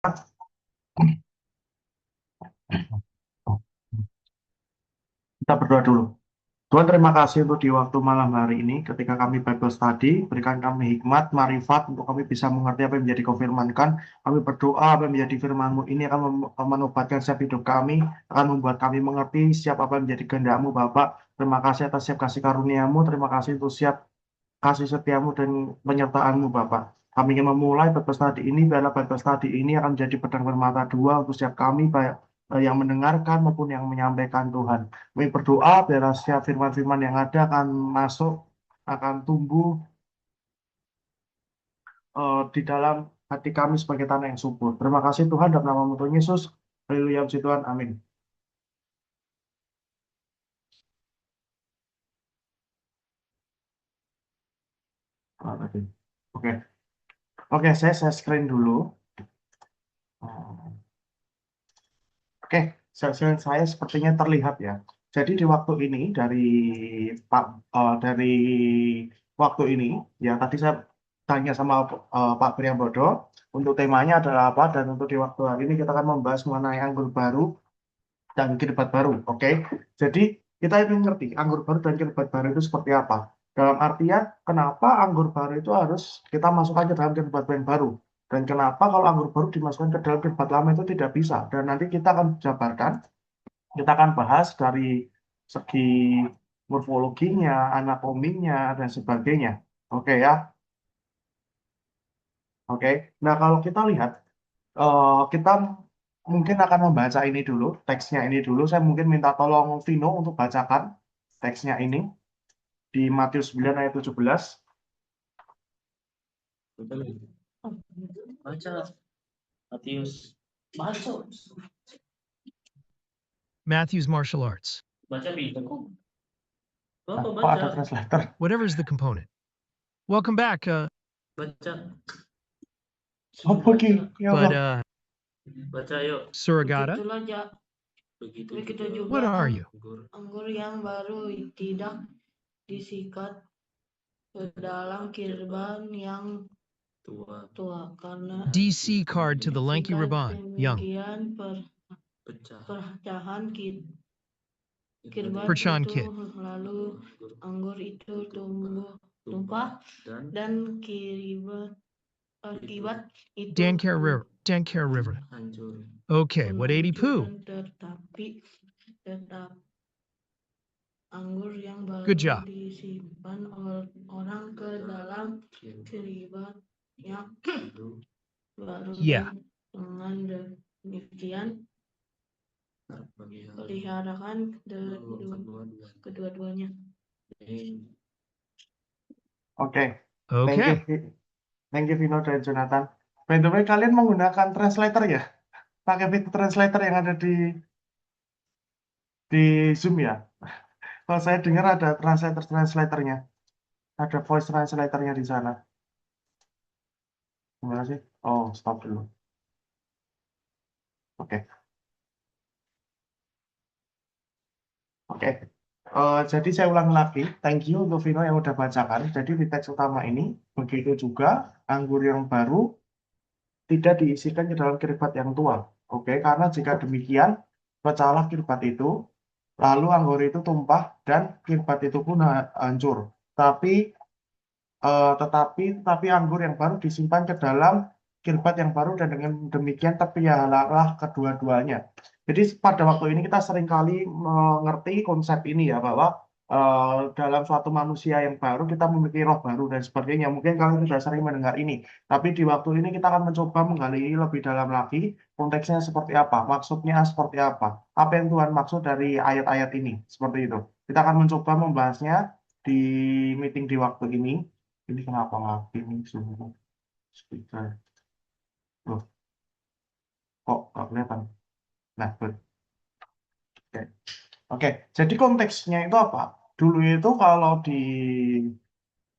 Kita berdoa dulu. Tuhan, terima kasih untuk di waktu malam hari ini ketika kami Bible study, berikan kami hikmat, marifat untuk kami bisa mengerti apa yang menjadi kau firmankan. Kami berdoa apa yang menjadi firman-Mu ini akan menobatkan setiap hidup kami, akan membuat kami mengerti siapa apa yang menjadi kehendak-Mu, Bapak. Terima kasih atas setiap kasih karunia-Mu, terima kasih untuk siap kasih setiamu dan penyertaan-Mu, Bapak. Kami ingin memulai Bible study ini, biarlah Bible study ini akan menjadi pedang bermata dua untuk setiap kami, baik yang mendengarkan maupun yang menyampaikan, Tuhan. Kami berdoa biarlah setiap firman-firman yang ada akan masuk, akan tumbuh di dalam hati kami sebagai tanah yang subur. Terima kasih Tuhan, dalam nama Tuhan Yesus. Haleluya, puji Tuhan, amin. Oke, oke, saya screen dulu. Oke, screen saya sepertinya terlihat ya. Jadi di waktu ini Pak dari waktu ini ya tadi saya tanya sama Pak Priambodo untuk temanya adalah apa, dan untuk di waktu hari ini kita akan membahas mengenai anggur baru dan kirbat baru. Oke, jadi kita ingin ngerti anggur baru dan kirbat baru itu seperti apa. Dalam artian kenapa anggur baru itu harus kita masukkan ke dalam kirbat yang baru, dan kenapa kalau anggur baru dimasukkan ke dalam kirbat lama itu tidak bisa. Dan nanti kita akan jabarkan, kita akan bahas dari segi morfologinya, anatominya, dan sebagainya. Oke ya, oke. Nah, kalau kita lihat, kita mungkin akan membaca ini dulu, teksnya ini dulu. Saya mungkin minta tolong Vino untuk bacakan teksnya ini di Matius 9 ayat 17. Baca Matius. Baca. Matthew's martial arts. Baca Bapak Nah, kok baca. ada translator? Whatever is the component. Welcome back. Baca. Oh, pergi. Ya But Allah. Baca yuk. surrogata, Begitu juga what are you? anggur yang baru tidak disikat ke dalam kirban yang tua karena DC card to the lanky Raban, young. demikian perpecahan kirban Perchan itu kid. lalu anggur itu tumpah dan akibat itu Dan Care River. hancur. Okay, what 80 poo? Tetapi anggur yang baru Good job. disimpan orang ke dalam kirban yang baru. Yeah. Dengan demikian peliharakan kedua-duanya. Oke. Okay. Thank you Vino dan Jonathan. By the way, kalian menggunakan translator ya? Pakai fitur translator yang ada di Zoom ya? Kalau saya dengar ada translatornya. Ada voice translatornya di sana. Gimana sih? Oh, stop dulu. Oke. Oke. Jadi saya ulang lagi. Thank you untuk Vino yang udah bacakan. Jadi di teks utama ini, begitu juga anggur yang baru tidak diisikan ke dalam kirbat yang tua. Oke, karena jika demikian, pecahlah kirbat itu, lalu anggur itu tumpah, dan kirbat itu pun hancur. Tetapi anggur yang baru disimpan ke dalam kirbat yang baru, dan dengan demikian terpeliharalah kedua-duanya. Jadi pada waktu ini kita seringkali mengerti konsep ini ya, bahwa dalam suatu manusia yang baru kita memiliki roh baru dan sebagainya. Mungkin kalian sudah sering mendengar ini, tapi di waktu ini kita akan mencoba menggali lebih dalam lagi, konteksnya seperti apa, maksudnya seperti apa yang Tuhan maksud dari ayat-ayat ini, seperti itu. Kita akan mencoba membahasnya di meeting di waktu ini. Ini kenapa nggak ini semua speaker? Loh, kok nggak kelihatan? Nah, oke. Oke, jadi konteksnya itu apa? Dulu itu kalau di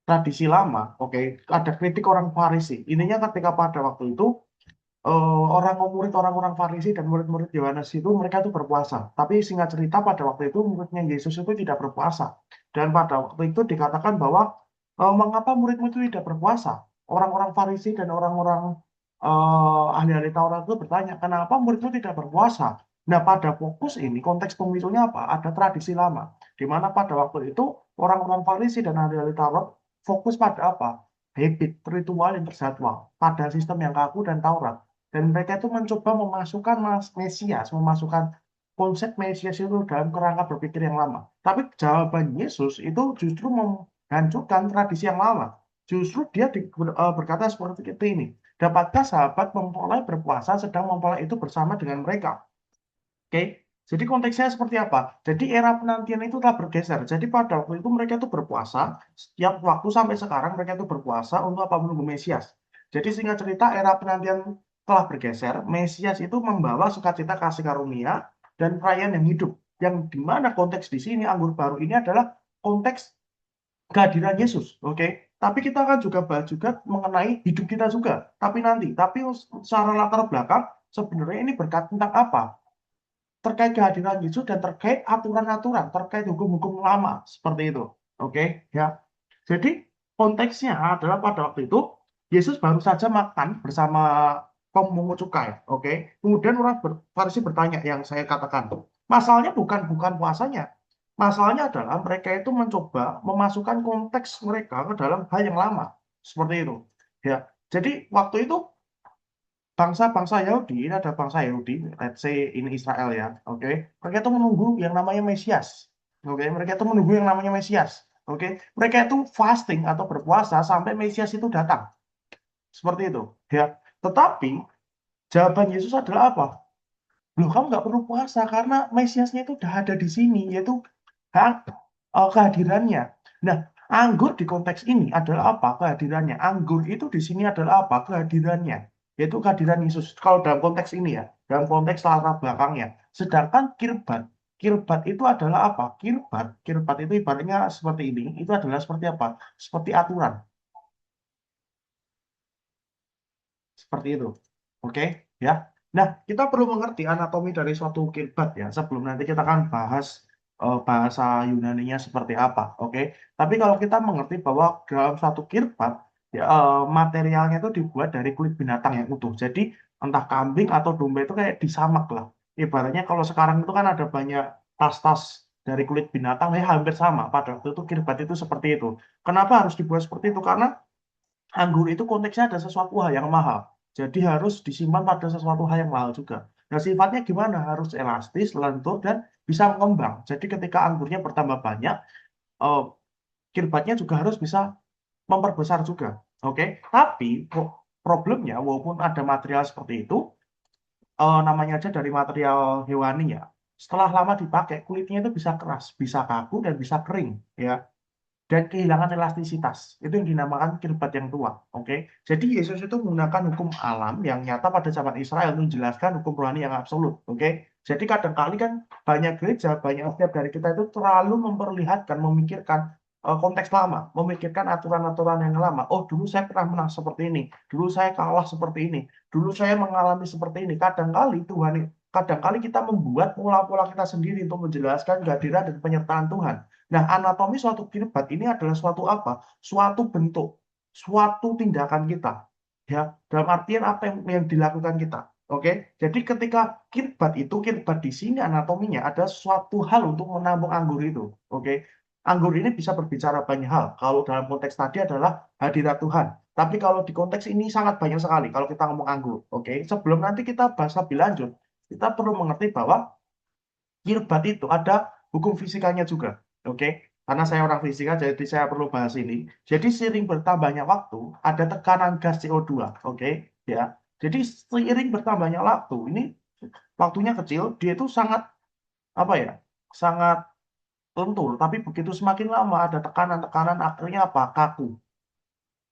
tradisi lama, oke, ada kritik orang Farisi. Ininya ketika pada waktu itu orang-orang Farisi dan murid-murid Yohanes itu mereka itu berpuasa. Tapi singkat cerita pada waktu itu muridnya Yesus itu tidak berpuasa. Dan pada waktu itu dikatakan bahwa mengapa murid-murid itu tidak berpuasa? Orang-orang Farisi dan orang-orang ahli-ahli Taurat itu bertanya, kenapa muridmu tidak berpuasa? Nah, pada fokus ini, konteks pemicunya apa? Ada tradisi lama, di mana pada waktu itu orang-orang Farisi dan ahli-ahli Taurat fokus pada apa? Habit, ritual yang terjadwal, pada sistem yang kaku dan Taurat. Dan mereka itu mencoba memasukkan Mesias, memasukkan konsep Mesias itu dalam kerangka berpikir yang lama. Tapi jawaban Yesus itu justru menghancurkan tradisi yang lama. Justru dia berkata seperti ini. Dapatkah sahabat mempelai berpuasa sedang mempelai itu bersama dengan mereka? Oke, jadi konteksnya seperti apa? Jadi era penantian itu telah bergeser. Jadi pada waktu itu mereka itu berpuasa, setiap waktu sampai sekarang mereka itu berpuasa untuk apa? Menunggu Mesias. Jadi singkat cerita era penantian telah bergeser. Mesias itu membawa sukacita kasih karunia dan perayaan yang hidup. Yang dimana konteks di sini anggur baru ini adalah konteks kehadiran Yesus, oke? Tapi kita akan juga bahas juga mengenai hidup kita juga. Tapi nanti, tapi secara latar belakang sebenarnya ini berkat tentang apa? Terkait kehadiran Yesus dan terkait aturan-aturan, terkait hukum-hukum lama seperti itu, oke? Ya. Jadi konteksnya adalah pada waktu itu Yesus baru saja makan bersama pemungut cukai, oke? Kemudian orang Farisi bertanya yang saya katakan, masalahnya bukan puasanya, masalahnya adalah mereka itu mencoba memasukkan konteks mereka ke dalam hal yang lama, seperti itu. Ya, jadi waktu itu bangsa-bangsa Yahudi, ini ada bangsa Yahudi, let's say ini Israel ya, oke. Mereka itu menunggu yang namanya Mesias, oke. Mereka itu menunggu yang namanya Mesias, oke. Mereka itu fasting atau berpuasa sampai Mesias itu datang, seperti itu. Ya, tetapi jawaban Yesus adalah apa? Loh, kamu nggak perlu puasa karena Mesiasnya itu udah ada di sini, yaitu kehadirannya. Nah, anggur di konteks ini adalah apa? Kehadirannya. Anggur itu di sini adalah apa? Kehadirannya. Yaitu kehadiran Yesus. Kalau dalam konteks ini ya, dalam konteks latar belakangnya. Sedangkan kirbat, kirbat itu adalah apa? Kirbat itu ibaratnya seperti ini. Itu adalah seperti apa? Seperti aturan. Seperti itu. Oke, ya. Nah, kita perlu mengerti anatomi dari suatu kirbat ya, sebelum nanti kita akan bahas bahasa Yunaninya seperti apa. Oke, tapi kalau kita mengerti bahwa dalam suatu kirbat, ya, materialnya itu dibuat dari kulit binatang yang utuh. Jadi, entah kambing atau domba itu kayak disamak lah. Ibaratnya kalau sekarang itu kan ada banyak tas-tas dari kulit binatang, ya hampir sama. Pada waktu itu kirbat itu seperti itu. Kenapa harus dibuat seperti itu? Karena anggur itu konteksnya ada sesuatu hal yang mahal. Jadi harus disimpan pada sesuatu hal yang mahal juga. Nah, sifatnya gimana? Harus elastis, lentur, dan bisa mengembang. Jadi ketika anggurnya bertambah banyak, eh, kirbatnya juga harus bisa memperbesar juga. Oke, tapi problemnya, walaupun ada material seperti itu, namanya aja dari material hewani ya. Setelah lama dipakai, kulitnya itu bisa keras, bisa kaku, dan bisa kering. Ya, dan kehilangan elastisitas. Itu yang dinamakan kirbat yang tua. Oke, jadi Yesus itu menggunakan hukum alam yang nyata pada zaman Israel untuk menjelaskan hukum rohani yang absolut. Oke, jadi kadang-kali kan banyak gereja, banyak setiap dari kita itu terlalu memperlihatkan, memikirkan konteks lama, memikirkan aturan-aturan yang lama. Oh, dulu saya pernah menang seperti ini, dulu saya kalah seperti ini, dulu saya mengalami seperti ini. Kadang-kali kita membuat pola-pola kita sendiri untuk menjelaskan kehadiran dan penyertaan Tuhan. Nah, anatomi suatu kirbat ini adalah suatu apa? Suatu bentuk, suatu tindakan kita. Ya, dalam artian apa yang dilakukan kita. Oke, jadi ketika kirbat di sini anatominya ada suatu hal untuk menampung anggur itu. Oke, anggur ini bisa berbicara banyak hal. Kalau dalam konteks tadi adalah hadirat Tuhan. Tapi kalau di konteks ini sangat banyak sekali kalau kita ngomong anggur. Oke, sebelum nanti kita bahas lebih lanjut, kita perlu mengerti bahwa kirbat itu ada hukum fisikanya juga. Oke, karena saya orang fisika, jadi saya perlu bahas ini. Jadi seiring bertambahnya waktu, ada tekanan gas CO2. Oke, ya. Jadi seiring bertambahnya waktu, ini waktunya kecil, dia itu sangat apa ya? Sangat lentur. Tapi begitu semakin lama ada tekanan-tekanan, akhirnya apa? Kaku.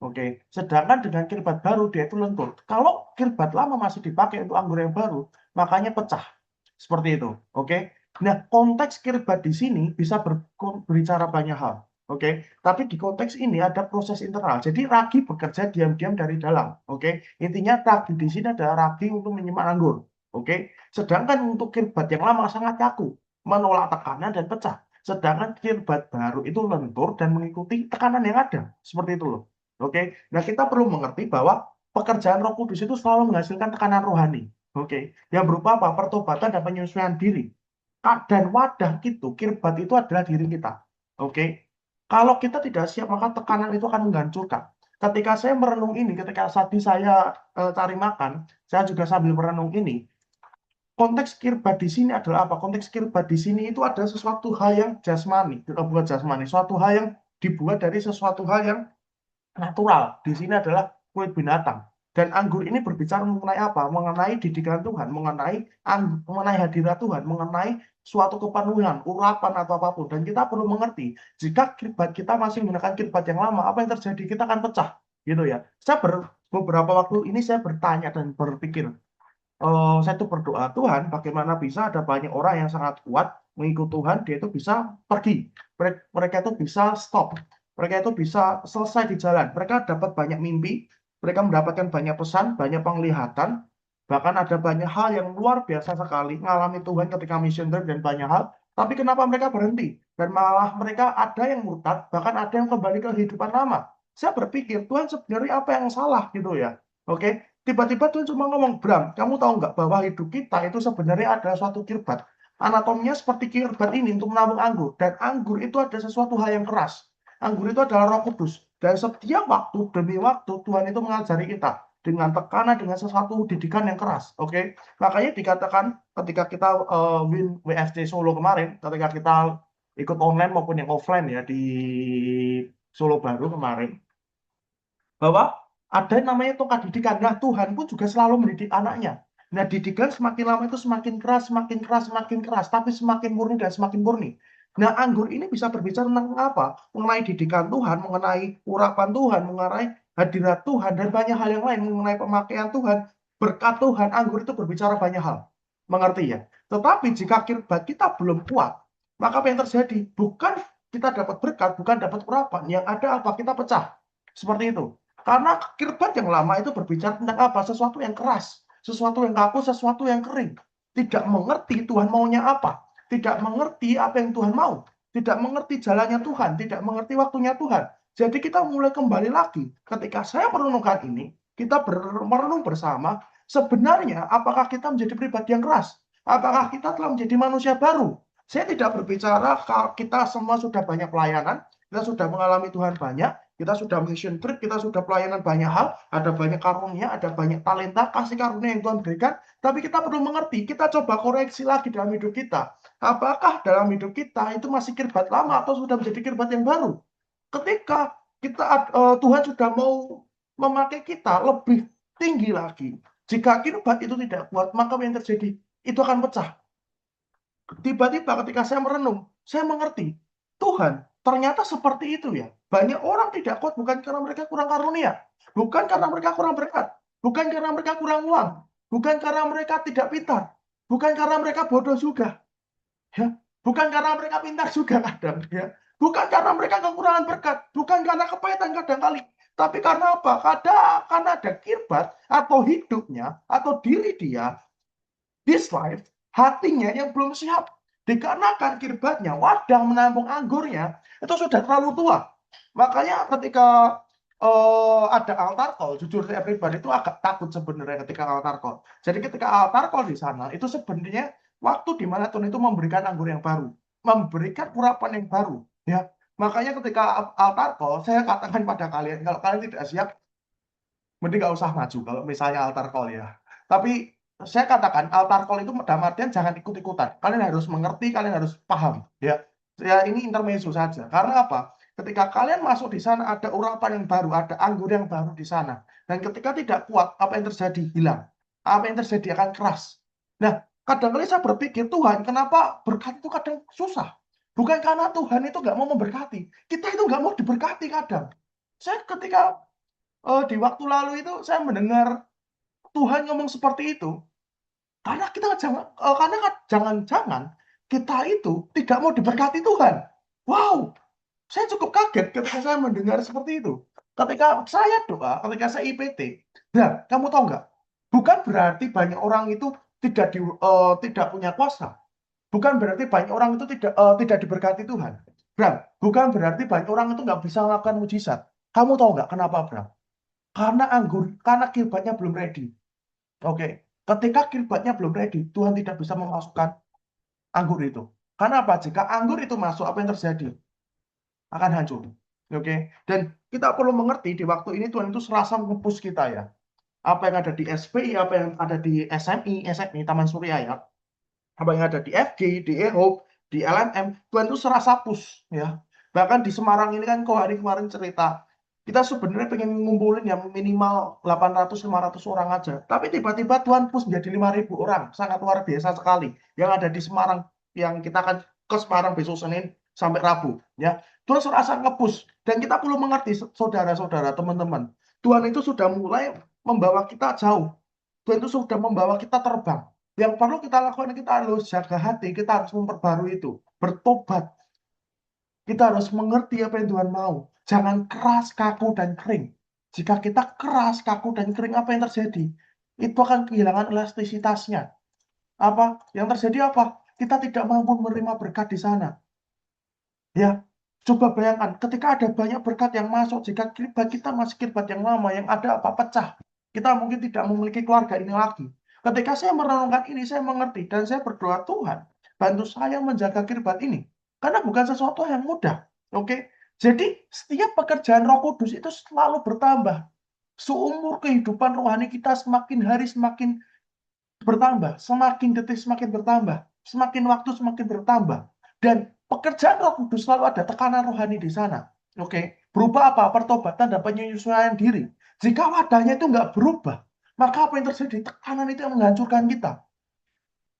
Oke, sedangkan dengan kirbat baru dia itu lentur. Kalau kirbat lama masih dipakai untuk anggur yang baru, makanya pecah. Seperti itu. Oke. Nah, konteks kirbat di sini bisa berbicara banyak hal. Oke. Tapi di konteks ini ada proses internal. Jadi ragi bekerja diam-diam dari dalam. Oke. Intinya ragi di sini ada ragi untuk menyimpan anggur. Oke. Sedangkan untuk kirbat yang lama sangat kaku, menolak tekanan dan pecah. Sedangkan kirbat baru itu lentur dan mengikuti tekanan yang ada. Seperti itu loh. Oke. Nah, kita perlu mengerti bahwa pekerjaan Roh Kudus itu selalu menghasilkan tekanan rohani. Oke, yang berupa apa? Pertobatan dan penyesuaian diri. Dan wadah itu, kirbat itu adalah diri kita. Oke, kalau kita tidak siap, maka tekanan itu akan menghancurkan. Ketika saya merenung ini, ketika tadi saya cari makan, saya juga sambil merenung ini. Konteks kirbat di sini adalah apa? Konteks kirbat di sini itu adalah sesuatu hal yang jasmani, bukan jasmani, suatu hal yang dibuat dari sesuatu hal yang natural. Di sini adalah kulit binatang. Dan anggur ini berbicara mengenai apa? Mengenai didikan Tuhan, mengenai hadirat Tuhan, mengenai suatu kepenuhan, urapan atau apapun. Dan kita perlu mengerti, jika kirbat kita masih menggunakan kirbat yang lama, apa yang terjadi? Kita akan pecah, gitu ya. Beberapa waktu ini saya bertanya dan berpikir, saya tuh berdoa, Tuhan, bagaimana bisa ada banyak orang yang sangat kuat mengikut Tuhan, dia itu bisa pergi, mereka itu bisa stop, mereka itu bisa selesai di jalan, mereka dapat banyak mimpi, mereka mendapatkan banyak pesan, banyak penglihatan, bahkan ada banyak hal yang luar biasa sekali mengalami Tuhan ketika mission trip dan banyak hal, tapi kenapa mereka berhenti? Dan malah mereka ada yang murtad, bahkan ada yang kembali ke kehidupan lama. Saya berpikir, Tuhan sebenarnya apa yang salah gitu ya? Oke, tiba-tiba Tuhan cuma ngomong, Bram, kamu tahu nggak bahwa hidup kita itu sebenarnya adalah suatu kirbat. Anatominya seperti kirbat ini untuk menabung anggur. Dan anggur itu ada sesuatu hal yang keras. Anggur itu adalah Roh Kudus. Dan setiap waktu demi waktu Tuhan itu mengajari kita dengan tekanan, dengan sesuatu didikan yang keras. Oke, makanya dikatakan ketika kita win WFC Solo kemarin, ketika kita ikut online maupun yang offline ya di Solo Baru kemarin, bahwa ada yang namanya tongkat didikan. Nah, Tuhan pun juga selalu mendidik anaknya. Nah, didikan semakin lama itu semakin keras, semakin keras, semakin keras, tapi semakin murni dan semakin murni. Nah, anggur ini bisa berbicara tentang apa? Mengenai didikan Tuhan, mengenai urapan Tuhan, mengenai hadirat Tuhan, dan banyak hal yang lain, mengenai pemakaian Tuhan, berkat Tuhan. Anggur itu berbicara banyak hal. Mengerti ya? Tetapi jika kirbat kita belum kuat, maka apa yang terjadi? Bukan kita dapat berkat, bukan dapat urapan. Yang ada apa? Kita pecah. Seperti itu. Karena kirbat yang lama itu berbicara tentang apa? Sesuatu yang keras, sesuatu yang kaku, sesuatu yang kering. Tidak mengerti Tuhan maunya apa. Tidak mengerti apa yang Tuhan mau. Tidak mengerti jalannya Tuhan. Tidak mengerti waktunya Tuhan. Jadi kita mulai kembali lagi. Ketika saya merenungkan ini, kita merenung bersama, sebenarnya apakah kita menjadi pribadi yang keras? Apakah kita telah menjadi manusia baru? Saya tidak berbicara kalau kita semua sudah banyak pelayanan, kita sudah mengalami Tuhan banyak, kita sudah mission trip, kita sudah pelayanan banyak hal, ada banyak karunia, ada banyak talenta, kasih karunia yang Tuhan berikan, tapi kita perlu mengerti, kita coba koreksi lagi dalam hidup kita. Apakah dalam hidup kita itu masih kirbat lama atau sudah menjadi kirbat yang baru? Ketika Tuhan sudah mau memakai kita lebih tinggi lagi, jika kirbat itu tidak kuat, maka apa yang terjadi? Itu akan pecah. Tiba-tiba ketika saya merenung, saya mengerti, Tuhan, ternyata seperti itu ya. Banyak orang tidak kuat bukan karena mereka kurang karunia, bukan karena mereka kurang berkat, bukan karena mereka kurang uang, bukan karena mereka tidak pintar, bukan karena mereka bodoh juga, ya. Bukan karena mereka pintar juga kadang, ya. Bukan karena mereka kekurangan berkat, bukan karena kepahitan kadang-kali, tapi karena apa? Karena ada kirbat atau hidupnya atau diri dia, this life, hatinya yang belum siap. Dikarenakan kirbatnya, wadah menampung anggurnya, itu sudah terlalu tua. Makanya ketika ada altar call, jujur saya pribadi itu agak takut sebenarnya ketika altar call. Jadi ketika altar call di sana, itu sebenarnya waktu di mana Tuhan itu memberikan anggur yang baru, memberikan urapan yang baru. Ya, makanya ketika altar call, saya katakan pada kalian, kalau kalian tidak siap, mending nggak usah maju kalau misalnya altar call ya. Tapi saya katakan altar call itu dalam artian jangan ikut-ikutan. Kalian harus mengerti, kalian harus paham. Ya, ya ini intermezzo saja. Karena apa? Ketika kalian masuk di sana ada urapan yang baru, ada anggur yang baru di sana. Dan ketika tidak kuat, apa yang terjadi? Hilang. Apa yang terjadi akan keras. Nah, kadang-kadang saya berpikir, Tuhan, kenapa berkat itu kadang susah? Bukan karena Tuhan itu nggak mau memberkati. Kita itu nggak mau diberkati kadang. Saya ketika di waktu lalu itu saya mendengar Tuhan ngomong seperti itu karena jangan-jangan kita itu tidak mau diberkati Tuhan. Wow, saya cukup kaget ketika saya mendengar seperti itu. Ketika saya doa, ketika saya IPT, nah kamu tahu nggak? Bukan berarti banyak orang itu tidak punya kuasa. Bukan berarti banyak orang itu tidak diberkati Tuhan. Bram, bukan berarti banyak orang itu nggak bisa melakukan mujizat. Kamu tahu nggak kenapa, Bram? Karena kirbatnya belum ready. Oke. Ketika kirbatnya belum ready, Tuhan tidak bisa memasukkan anggur itu. Karena apa? Jika anggur itu masuk, apa yang terjadi? Akan hancur. Oke. Dan kita perlu mengerti di waktu ini Tuhan itu serasa nge-push kita ya. Apa yang ada di SPI, apa yang ada di SMI, Taman Surya ya. Apa yang ada di FG, di EHOP, di LMM, Tuhan itu serasa push ya. Bahkan di Semarang ini kan kok hari kemarin cerita, kita sebenarnya pengen ngumpulin yang minimal 800-500 orang aja. Tapi tiba-tiba Tuhan push menjadi 5.000 orang. Sangat luar biasa sekali. Yang ada di Semarang, yang kita akan ke Semarang besok Senin sampai Rabu. Ya, Tuhan serasa nge-push. Dan kita perlu mengerti, saudara-saudara, teman-teman. Tuhan itu sudah mulai membawa kita jauh. Tuhan itu sudah membawa kita terbang. Yang perlu kita lakukan, kita harus jaga hati, kita harus memperbarui itu. Bertobat. Kita harus mengerti apa yang Tuhan mau. Jangan keras, kaku, dan kering. Jika kita keras, kaku, dan kering, apa yang terjadi? Itu akan kehilangan elastisitasnya. Apa? Yang terjadi apa? Kita tidak mampu menerima berkat di sana. Ya, coba bayangkan, ketika ada banyak berkat yang masuk, jika kirbat kita masih kirbat yang lama, yang ada apa? Pecah. Kita mungkin tidak memiliki keluarga ini lagi. Ketika saya merenungkan ini, saya mengerti, dan saya berdoa, Tuhan, bantu saya menjaga kirbat ini. Karena bukan sesuatu yang mudah. Oke? Jadi, setiap pekerjaan Roh Kudus itu selalu bertambah. Seumur kehidupan rohani kita semakin hari semakin bertambah, semakin detik semakin bertambah, semakin waktu semakin bertambah. Dan pekerjaan Roh Kudus selalu ada tekanan rohani di sana. Oke, berupa apa? Pertobatan dan penyesuaian diri. Jika wadahnya itu nggak berubah, maka apa yang terjadi? Tekanan itu yang menghancurkan kita.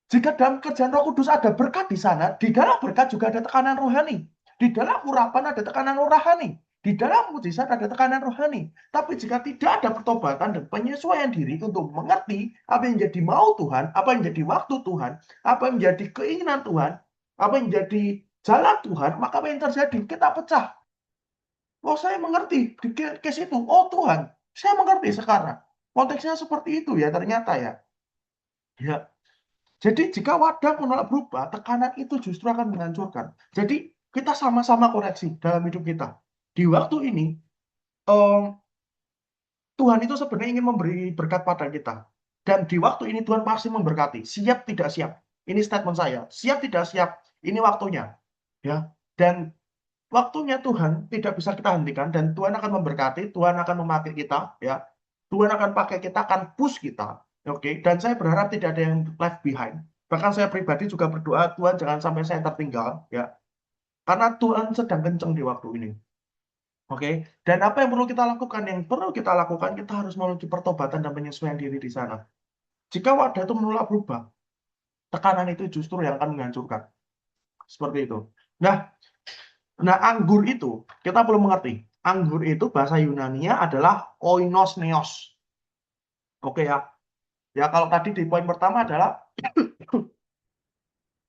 Jika dalam kerjaan Roh Kudus ada berkat di sana, di dalam berkat juga ada tekanan rohani. Di dalam urapan ada tekanan rohani. Di dalam mujizat ada tekanan rohani. Tapi jika tidak ada pertobatan dan penyesuaian diri untuk mengerti apa yang jadi mau Tuhan, apa yang jadi waktu Tuhan, apa yang menjadi keinginan Tuhan, apa yang jadi jalan Tuhan, maka apa yang terjadi? Kita pecah. Oh, saya mengerti di case itu. Oh Tuhan, saya mengerti sekarang. Konteksnya seperti itu ya ternyata ya. Ya, jadi jika wadah menolak berubah, tekanan itu justru akan menghancurkan. Jadi kita sama-sama koreksi dalam hidup kita. Di waktu ini, em, Tuhan itu sebenarnya ingin memberi berkat pada kita. Dan di waktu ini Tuhan pasti memberkati. Siap tidak siap. Ini statement saya. Siap tidak siap. Ini waktunya. Ya. Dan waktunya Tuhan tidak bisa kita hentikan. Dan Tuhan akan memberkati. Tuhan akan memakai kita. Ya. Tuhan akan pakai kita, akan push kita. Oke. Dan saya berharap tidak ada yang left behind. Bahkan saya pribadi juga berdoa, Tuhan jangan sampai saya tertinggal. Ya. Karena Tuhan sedang kenceng di waktu ini. Oke, dan apa yang perlu kita lakukan? Yang perlu kita lakukan, kita harus memiliki pertobatan dan penyesuaian diri di sana. Jika wadah itu menolak berubah, tekanan itu justru yang akan menghancurkan. Seperti itu. Nah, anggur itu, kita perlu mengerti. Anggur itu bahasa Yunani-nya adalah oinos neos. Oke ya. Ya, kalau tadi di poin pertama adalah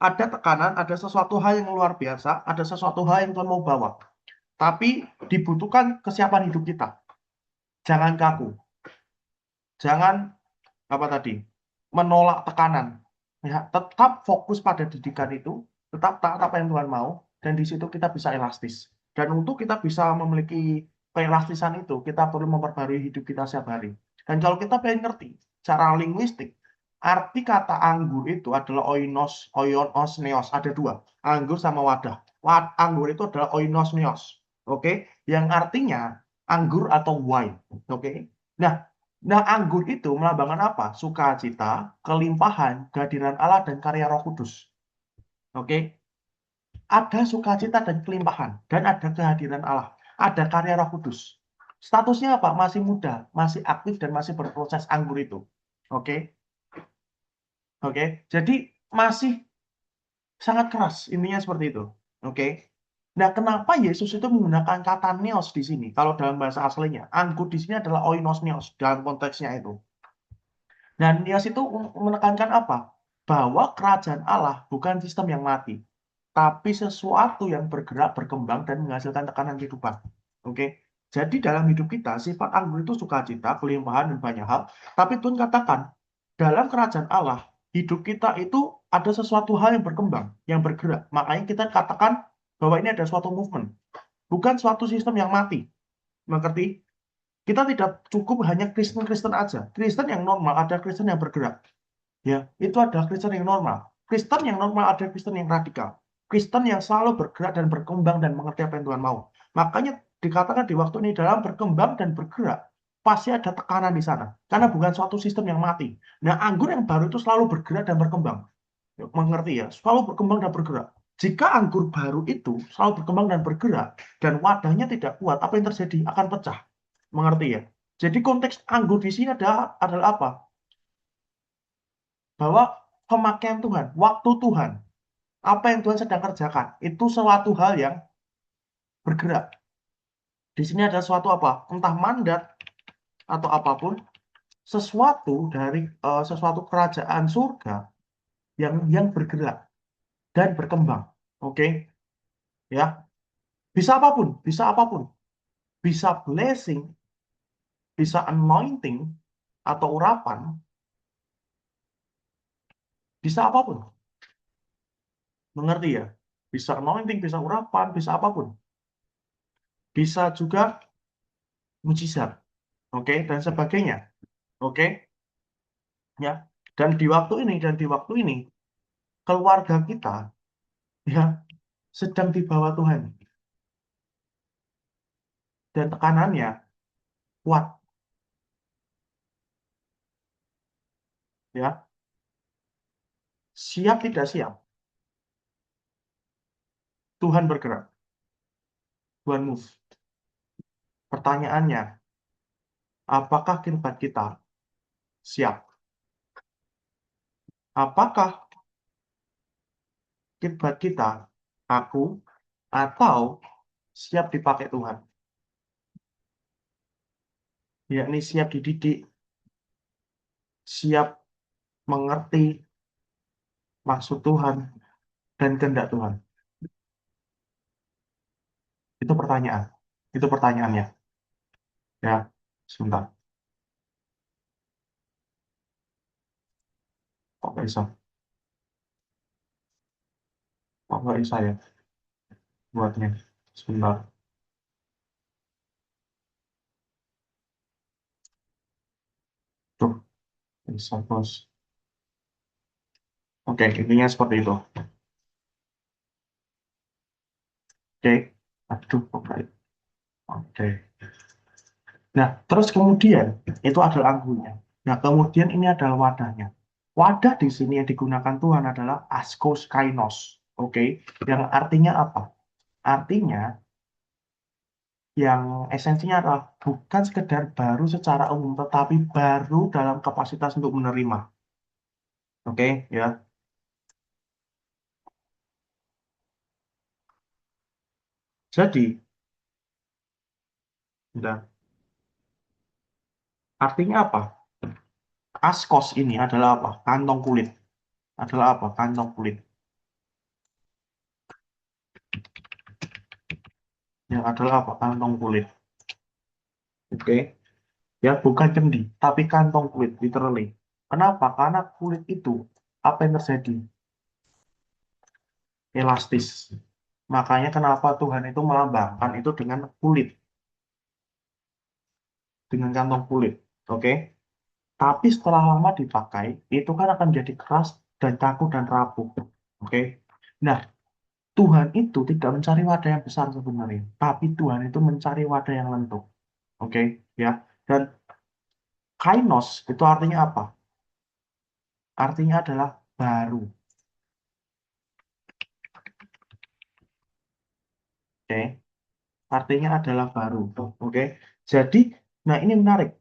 ada tekanan, ada sesuatu hal yang luar biasa, ada sesuatu hal yang Tuhan mau bawa. Tapi dibutuhkan kesiapan hidup kita. Jangan kaku. Jangan apa tadi? Menolak tekanan. Ya, tetap fokus pada didikan itu, tetap taat apa yang Tuhan mau, dan di situ kita bisa elastis. Dan untuk kita bisa memiliki keelastisan itu, kita perlu memperbarui hidup kita setiap hari. Dan kalau kita pengen ngerti cara linguistik, arti kata anggur itu adalah oinos neos. Ada dua, anggur sama wadah. Anggur itu adalah oinos neos. Oke, yang artinya anggur atau wine. Oke. Nah, anggur itu melambangkan apa? Sukacita, kelimpahan, kehadiran Allah, dan karya Roh Kudus. Oke? Ada sukacita dan kelimpahan, dan ada kehadiran Allah. Ada karya Roh Kudus. Statusnya apa? Masih muda, masih aktif, dan masih berproses anggur itu. Oke? Oke? Jadi, masih sangat keras. Intinya seperti itu. Oke? Nah, kenapa Yesus itu menggunakan kata neos di sini? Kalau dalam bahasa aslinya, anggur di sini adalah oinos neos dalam konteksnya itu. Dan Nias itu menekankan apa? Bahwa kerajaan Allah bukan sistem yang mati, tapi sesuatu yang bergerak, berkembang, dan menghasilkan tekanan kehidupan. Oke? Jadi dalam hidup kita, sifat anggur itu sukacita, kelimpahan, dan banyak hal. Tapi Tuhan katakan, dalam kerajaan Allah, hidup kita itu ada sesuatu hal yang berkembang, yang bergerak. Makanya kita katakan bahwa ini ada suatu movement. Bukan suatu sistem yang mati. Mengerti? Kita tidak cukup hanya Kristen-Kristen aja. Kristen yang normal, ada Kristen yang bergerak. Ya, itu adalah Kristen yang normal. Kristen yang normal, ada Kristen yang radikal. Kristen yang selalu bergerak dan berkembang dan mengerti apa yang Tuhan mau. Makanya dikatakan di waktu ini dalam berkembang dan bergerak, pasti ada tekanan di sana. Karena bukan suatu sistem yang mati. Nah, anggur yang baru itu selalu bergerak dan berkembang. Mengerti ya? Selalu berkembang dan bergerak. Jika anggur baru itu selalu berkembang dan bergerak, dan wadahnya tidak kuat, apa yang terjadi? Akan pecah. Mengerti ya? Jadi konteks anggur di sini adalah apa? Bahwa pemakaian Tuhan, waktu Tuhan, apa yang Tuhan sedang kerjakan, itu suatu hal yang bergerak. Di sini ada suatu apa? Entah mandat atau apapun, sesuatu kerajaan surga yang bergerak dan berkembang. Oke? Ya. Bisa apapun, bisa apapun. Bisa blessing, bisa anointing atau urapan, bisa apapun. Mengerti ya? Bisa anointing, bisa urapan, bisa apapun. Bisa juga mujizat, oke, dan sebagainya, oke, ya. Dan di waktu ini keluarga kita ya sedang dibawa Tuhan dan tekanannya kuat, ya. Siap tidak siap, Tuhan bergerak, Tuhan move. Pertanyaannya, apakah kirbat kita siap? Apakah kirbat kita kaku atau siap dipakai Tuhan? Yakni siap dididik, siap mengerti maksud Tuhan dan kehendak Tuhan. Itu pertanyaan. Itu pertanyaannya. Ya, sebentar. Kok nggak bisa? Kok nggak bisa ya buatnya? Sebentar. Tuh, bisa, bos. Oke, intinya seperti itu. Oke. Aduh, kok nggak. Oke. Nah, terus kemudian itu adalah anggurnya. Nah, kemudian ini adalah wadahnya. Wadah di sini yang digunakan Tuhan adalah askos kainos. Oke, yang artinya apa? Artinya yang esensinya adalah bukan sekedar baru secara umum, tetapi baru dalam kapasitas untuk menerima. Oke, ya. Jadi, udah. Artinya apa? Askos ini adalah apa? Kantong kulit. Adalah apa? Kantong kulit. Yang adalah apa? Kantong kulit. Oke. Ya, bukan kendi, tapi kantong kulit, literally. Kenapa? Karena kulit itu, apa yang terjadi? Elastis. Makanya kenapa Tuhan itu melambangkan itu dengan kulit, dengan kantong kulit. Oke. Tapi setelah lama dipakai, itu kan akan jadi keras dan kaku dan rapuh. Oke. Nah, Tuhan itu tidak mencari wadah yang besar sebenarnya, tapi Tuhan itu mencari wadah yang lentur. Oke, ya. Dan kainos itu artinya apa? Artinya adalah baru. Oke, artinya adalah baru. Oke. Jadi, nah ini menarik.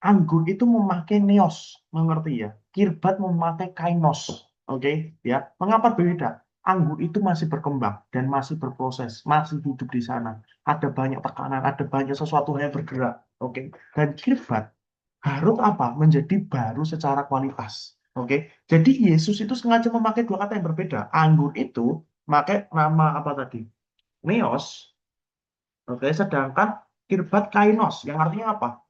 Anggur itu memakai neos, mengerti ya? Kirbat memakai kainos. Oke, ya. Mengapa beda? Anggur itu masih berkembang dan masih berproses, masih hidup di sana. Ada banyak tekanan, ada banyak sesuatu yang bergerak. Oke. Dan kirbat harus apa? Menjadi baru secara kualitas. Oke. Jadi Yesus itu sengaja memakai dua kata yang berbeda. Anggur itu pakai nama apa tadi? Neos. Oke, sedangkan kirbat kainos yang artinya apa?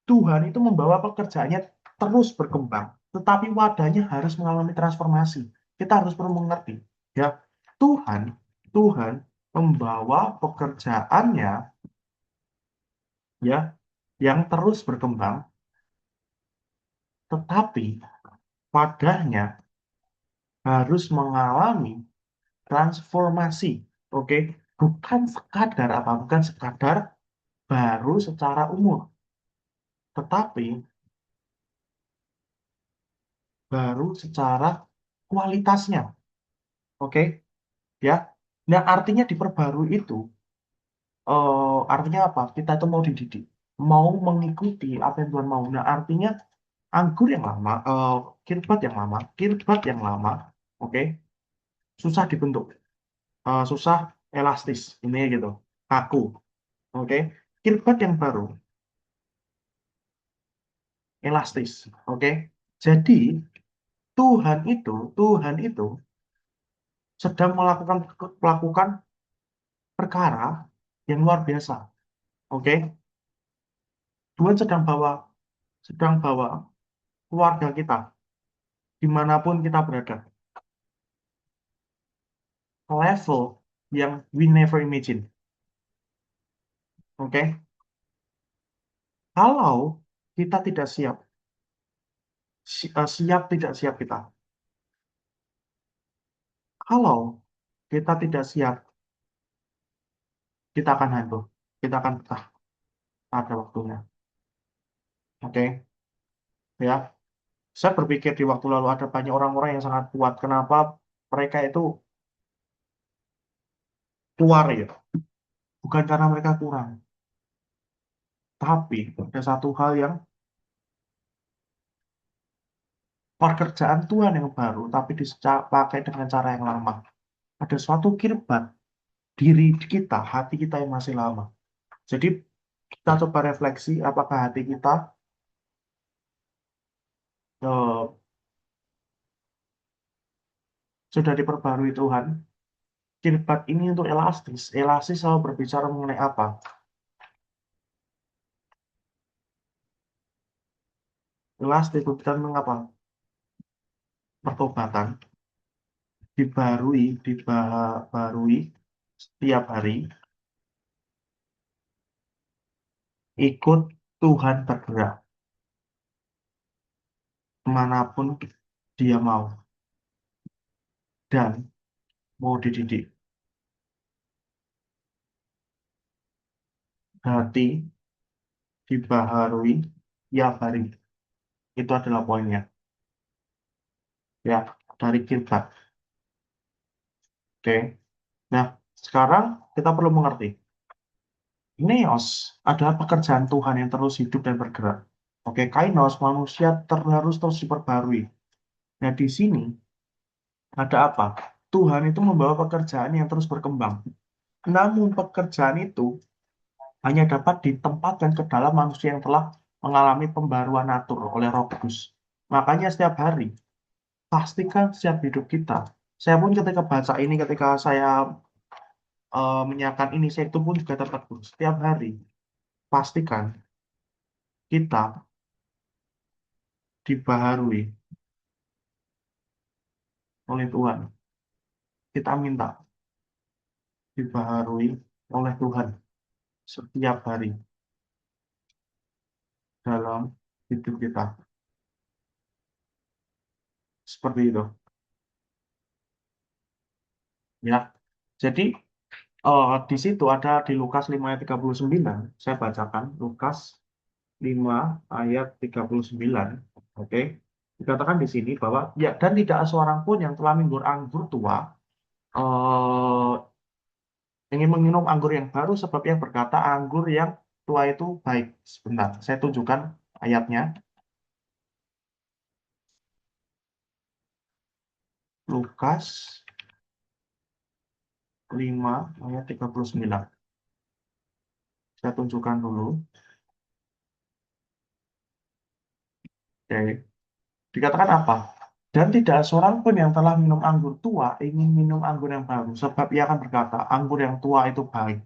Tuhan itu membawa pekerjaannya terus berkembang, tetapi wadahnya harus mengalami transformasi. Kita harus perlu mengerti, ya. Tuhan, Tuhan membawa pekerjaannya, ya, yang terus berkembang, tetapi padanya harus mengalami transformasi. Oke, bukan sekadar apa? Bukan sekadar baru secara umur, tetapi baru secara kualitasnya. Oke, ya. Nah, artinya diperbarui itu artinya apa? Kita itu mau dididik, mau mengikuti apa yang Tuhan mau. Nah, artinya anggur yang lama, kirbat yang lama, oke, susah dibentuk, susah elastis, ini gitu, kaku, oke. Kirbat yang baru, elastis, oke. Jadi Tuhan itu sedang melakukan perkara yang luar biasa, oke. Tuhan sedang bawa keluarga kita dimanapun kita berada ke level yang we never imagine, oke. Kalau kita tidak siap, siap tidak siap kita. Kalau kita tidak siap, kita akan hancur, kita akan pecah pada waktunya, oke. Ya, saya berpikir di waktu lalu ada banyak orang-orang yang sangat kuat. Kenapa mereka itu keluar ya? Bukan karena mereka kurang, tapi ada satu hal yang pekerjaan Tuhan yang baru, tapi dipakai dengan cara yang lama. Ada suatu kirbat diri kita, hati kita yang masih lama. Jadi kita coba refleksi, apakah hati kita eh, sudah diperbarui Tuhan? Kirbat ini untuk elastis. Elastis selalu berbicara mengenai apa? Elastis bukan mengapa? Pertobatan dibarui setiap hari, ikut Tuhan bergerak kemanapun dia mau dan mau dididik. Hati dibaharui tiap hari. Itu adalah poinnya. Ya, dari kirbat. Oke. Nah, sekarang kita perlu mengerti. Neos adalah pekerjaan Tuhan yang terus hidup dan bergerak. Oke, kainos manusia harus terus diperbarui. Nah, di sini ada apa? Tuhan itu membawa pekerjaan yang terus berkembang. Namun pekerjaan itu hanya dapat ditempatkan ke dalam manusia yang telah mengalami pembaruan natur oleh Roh Kudus. Makanya setiap hari, pastikan setiap hidup kita. Saya pun ketika baca ini, ketika saya menyiapkan ini, saya itu pun juga tertegur. Setiap hari, pastikan kita dibaharui oleh Tuhan. Kita minta dibaharui oleh Tuhan setiap hari dalam hidup kita. Seperti itu. Ya. Jadi di situ ada di Lukas 5 ayat 39, saya bacakan Lukas 5 ayat 39. Oke. Dikatakan di sini bahwa ya dan tidak seorang pun yang telah minum anggur tua eh, ingin meminum anggur yang baru sebab yang berkata anggur yang tua itu baik. Sebentar, saya tunjukkan ayatnya. Lukas 5 ayat 39. Saya tunjukkan dulu. Oke. Dikatakan apa? Dan tidak seorang pun yang telah minum anggur tua ingin minum anggur yang baru, sebab ia akan berkata, anggur yang tua itu baik.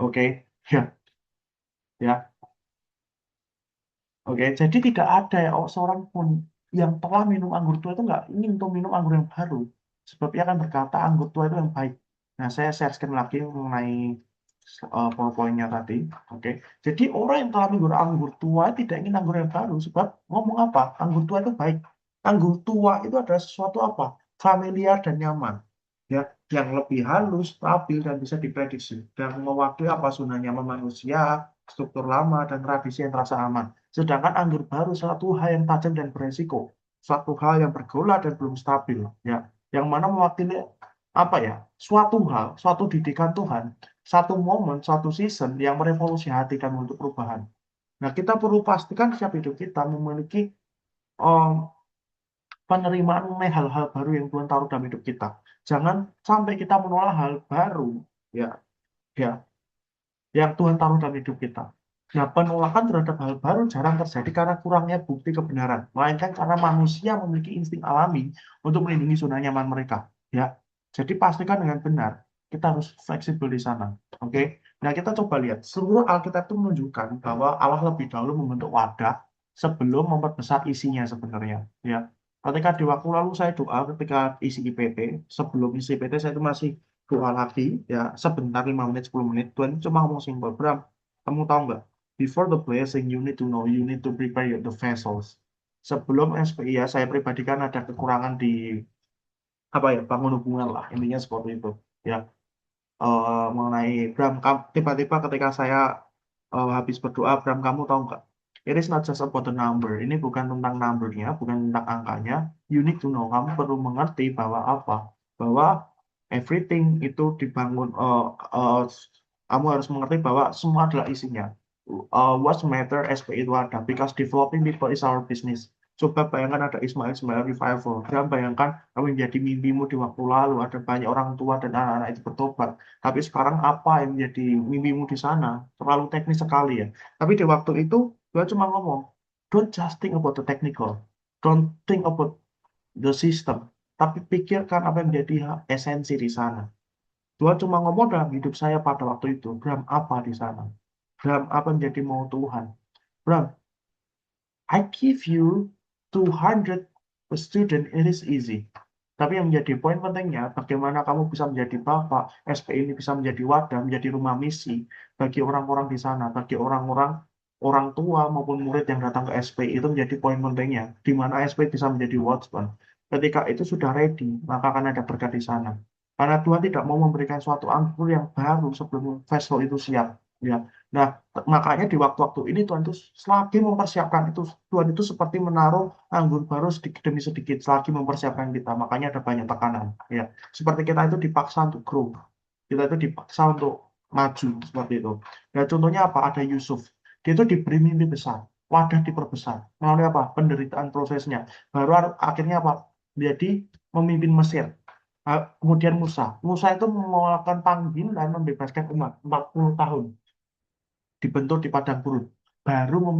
Oke, ya, ya, oke. Jadi tidak ada ya seorang pun yang telah minum anggur tua itu nggak ingin untuk minum anggur yang baru, sebab ia akan berkata anggur tua itu yang baik. Nah, saya share screen lagi mengenai powerpoint-nya tadi. Oke. Jadi orang yang telah minum anggur tua tidak ingin anggur yang baru sebab ngomong apa? Anggur tua itu baik. Anggur tua itu adalah sesuatu apa? Familiar dan nyaman. Ya, yang lebih halus, stabil dan bisa diprediksi dan mewakili apa zona nyaman manusia, struktur lama dan tradisi yang terasa aman. Sedangkan anggur baru satu hal yang tajam dan beresiko, suatu hal yang bergolak dan belum stabil, ya, yang mana mewakili apa ya? Suatu hal, suatu didikan Tuhan, satu momen, suatu season yang merevolusi hati dan untuk perubahan. Nah, kita perlu pastikan setiap hidup kita memiliki um, penerimaan mengenai hal-hal baru yang Tuhan taruh dalam hidup kita. Jangan sampai kita menolak hal baru, ya, ya, yang Tuhan taruh dalam hidup kita. Nah, penolakan terhadap hal baru jarang terjadi karena kurangnya bukti kebenaran, melainkan karena manusia memiliki insting alami untuk melindungi zona nyaman mereka. Ya, jadi pastikan dengan benar kita harus fleksibel di sana. Oke, nah kita coba lihat seluruh Alkitab itu menunjukkan bahwa Allah lebih dahulu membentuk wadah sebelum memperbesar isinya sebenarnya. Ya, ketika di waktu lalu saya doa ketika isi IPT, sebelum isi IPT saya itu masih doa lagi ya sebentar 5 menit 10 menit Tuhan cuma ngomong simpel Bram, kamu tahu nggak, before the blessing you need to know, you need to prepare the vessels. Sebelum SPI ya saya pribadi kan ada kekurangan di apa ya, bangun hubungan lah intinya seperti itu ya. Mengenai Bram, tiba-tiba ketika saya habis berdoa, Bram kamu tahu nggak, it is not just about the number, ini bukan tentang numbernya, bukan tentang angkanya, you need to know, kamu perlu mengerti bahwa apa, bahwa everything itu dibangun, kamu harus mengerti bahwa semua adalah isinya. What matter SPI itu ada, because developing people is our business. Coba bayangkan ada Ismail Revival, dan bayangkan kamu menjadi mimpimu di waktu lalu, ada banyak orang tua dan anak-anak itu bertobat. Tapi sekarang apa yang menjadi mimpimu di sana? Terlalu teknis sekali ya. Tapi di waktu itu, Tuhan cuma ngomong, don't just think about the technical, don't think about the system, tapi pikirkan apa yang menjadi esensi di sana. Tuhan cuma ngomong dalam hidup saya pada waktu itu, Bram, apa di sana? Bram, apa yang menjadi mau Tuhan? Bram, I give you 200 student, it is easy. Tapi yang menjadi poin pentingnya, bagaimana kamu bisa menjadi bapak, SPI ini bisa menjadi wadah, menjadi rumah misi bagi orang-orang di sana, bagi orang-orang orang tua maupun murid yang datang ke SPI, itu menjadi poin pentingnya, di mana SPI bisa menjadi watchman. Ketika itu sudah ready, maka akan ada berkat di sana. Karena Tuhan tidak mau memberikan suatu anggur yang baru sebelum vessel itu siap. Ya. Nah, makanya di waktu-waktu ini Tuhan itu selagi mempersiapkan itu, Tuhan itu seperti menaruh anggur baru sedikit demi sedikit selagi mempersiapkan kita. Makanya ada banyak tekanan. Ya, seperti kita itu dipaksa untuk grow, kita itu dipaksa untuk maju seperti itu. Ya, contohnya apa? Ada Yusuf. Dia itu diberi mimpi besar, wadah diperbesar. Melalui apa? Penderitaan prosesnya. Baru akhirnya apa? Jadi memimpin Mesir. Kemudian Musa. Musa itu melakukan panggilan membebaskan umat 40 tahun dibentuk di padang gurun, baru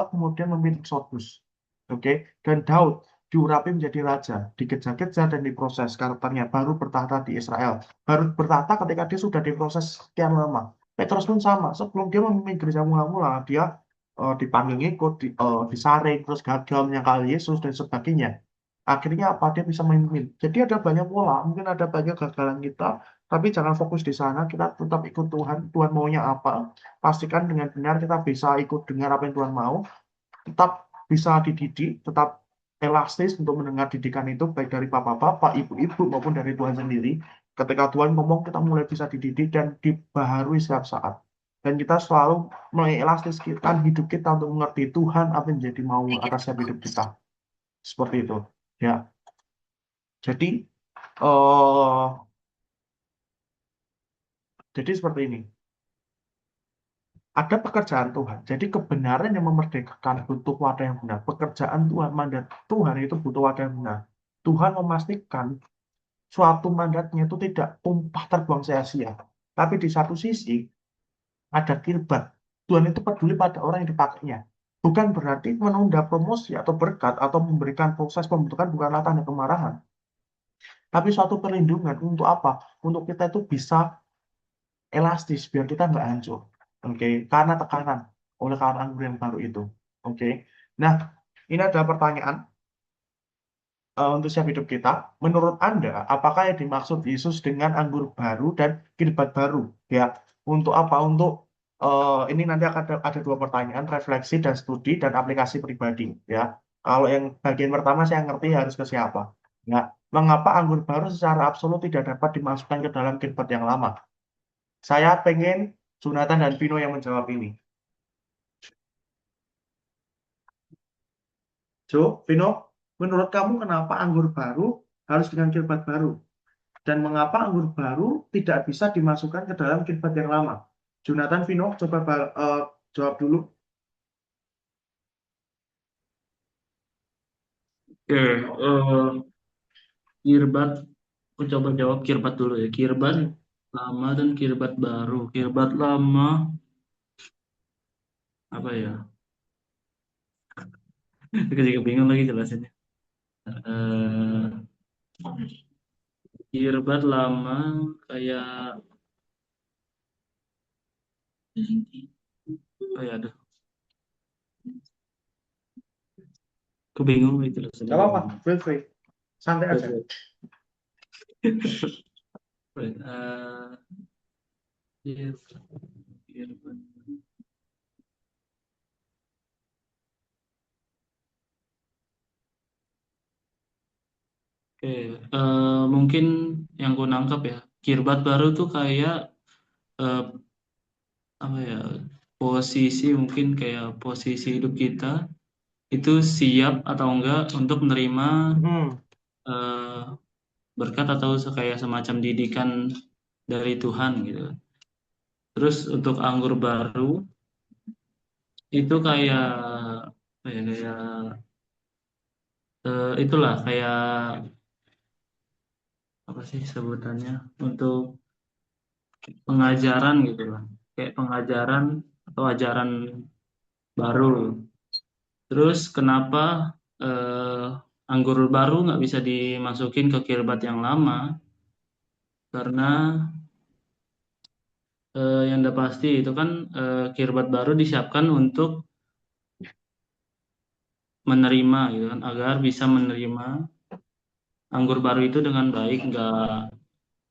kemudian memimpin Exodus. Oke, dan Daud diurapi menjadi raja, dikejar-kejar dan diproses karakternya, baru bertahta di Israel, baru bertahta ketika dia sudah diproses sekian lama. Petrus pun sama, sebelum dia memimpin gereja mula-mula dia dipanggil ikut, disaring, terus gagal menyangkal Yesus dan sebagainya. Akhirnya apa, dia bisa memimpin. Jadi ada banyak pola, mungkin ada banyak kegagalan kita, tapi jangan fokus di sana, kita tetap ikut Tuhan, Tuhan maunya apa, pastikan dengan benar kita bisa ikut dengar apa yang Tuhan mau, tetap bisa dididik, tetap elastis untuk mendengar didikan itu, baik dari bapak-bapak, ibu-ibu, maupun dari Tuhan sendiri. Ketika Tuhan ngomong, kita mulai bisa dididik dan dibaharui setiap saat. Dan kita selalu melastiskan hidup kita untuk mengerti Tuhan apa yang menjadi mau atas setiap hidup kita. Seperti itu. Ya, jadi eh jadi seperti ini. Ada pekerjaan Tuhan. Jadi kebenaran yang memerdekakan butuh wadah yang benar. Pekerjaan Tuhan, mandat Tuhan itu butuh wadah yang benar. Tuhan memastikan suatu mandatnya itu tidak tumpah terbuang sia-sia. Tapi di satu sisi ada kirbat. Tuhan itu peduli pada orang yang dipakainya. Bukan berarti menunda promosi atau berkat atau memberikan proses pembentukan bukanlah tanda kemarahan. Tapi suatu perlindungan untuk apa? Untuk kita itu bisa elastis biar kita nggak hancur. Oke, karena tekanan oleh karena anggur yang baru itu. Oke. Nah, ini ada pertanyaan. untuk siap hidup kita. Menurut Anda, apakah yang dimaksud Yesus dengan anggur baru dan kirbat baru? Ya, untuk apa? Untuk ini nanti akan ada dua pertanyaan, refleksi dan studi dan aplikasi pribadi. Ya, kalau yang bagian pertama saya ngerti harus ke siapa. Ya, mengapa anggur baru secara absolut tidak dapat dimasukkan ke dalam kirbat yang lama? Saya pengen Jonathan dan Vino yang menjawab ini. Jo, Vino, menurut kamu kenapa anggur baru harus dengan kirbat baru? Dan mengapa anggur baru tidak bisa dimasukkan ke dalam kirbat yang lama? Jonathan, Vino, coba jawab dulu. Oke, kirbat, aku coba jawab kirbat dulu ya. Kirbat Hmm. lama dan kirbat baru. Kirbat lama apa ya? Aku juga bingung lagi jelasinnya. Eh, kirbat lama kayak, oh ya, aduh, aku bingung lagi jelasinnya. Gak apa-apa, feel free. Santai aja. Kirbat. Oke, mungkin yang ku nangkap ya, kirbat baru tuh kayak eh, apa ya, posisi, mungkin kayak posisi hidup kita itu siap atau enggak untuk menerima Hmm. eh, berkat atau kayak semacam didikan dari Tuhan gitu. Terus untuk anggur baru itu kayak apa ya, kayak itulah kayak apa sih sebutannya, untuk pengajaran gitu lah, kayak pengajaran atau ajaran baru. Terus kenapa anggur baru nggak bisa dimasukin ke kirbat yang lama? Karena yang udah pasti itu kan kirbat baru disiapkan untuk menerima gitu kan, agar bisa menerima anggur baru itu dengan baik, nggak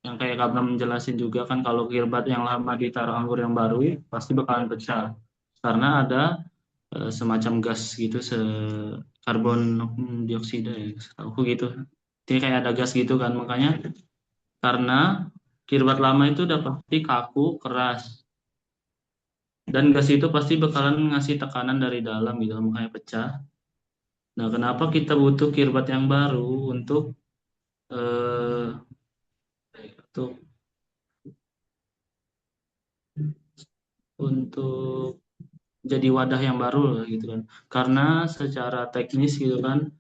yang kayak Kak Bram menjelasin juga kan, kalau kirbat yang lama ditaruh anggur yang baru pasti bakalan pecah karena ada semacam gas gitu, karbon dioksida ya, aku gitu. Jadi kayak ada gas gitu kan, makanya karena kirbat lama itu udah pasti kaku, keras, dan gas itu pasti bakalan ngasih tekanan dari dalam gitu, makanya pecah. Nah, kenapa kita butuh kirbat yang baru eh, untuk untuk jadi wadah yang baru lah gitu kan? Karena secara teknis gitu kan,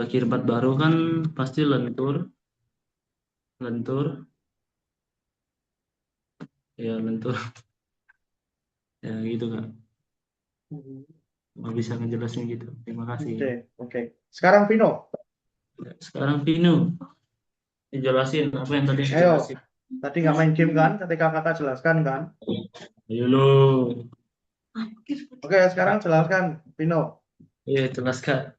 kirbat baru kan pasti lentur, lentur, ya lentur, ya gitu kan. Nggak bisa ngejelasin gitu. Terima kasih. Oke. Sekarang Vino, Sekarang Vino, dijelasin apa yang tadi ayo. dijelasin. Tadi nggak main game kan? Ketika kakak jelaskan kan? Ayo lo. Oke, sekarang jelaskan Vino. Iya, jelaskan.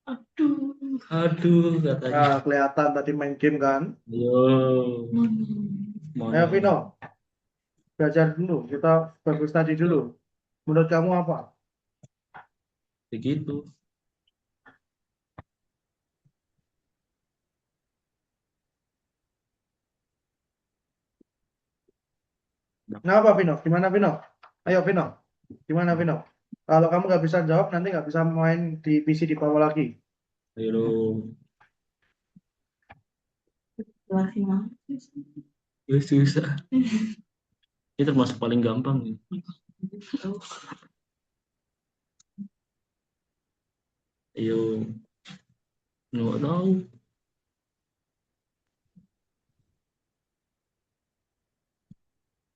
Aduh. Aduh, katanya. Nah, kelihatan tadi main game kan? Ayo. Ayo Vino, belajar dulu. Kita bagus tadi dulu. Menurut kamu apa? Begitu. Kenapa Vino? Gimana Vino? Ayo Vino. Gimana Vino? Kalau kamu nggak bisa jawab, nanti nggak bisa main di PC di bawah lagi. Ayo lo. Jelasin banget. Ya, susah. Ini termasuk paling gampang nih. Ayo. Nggak tahu.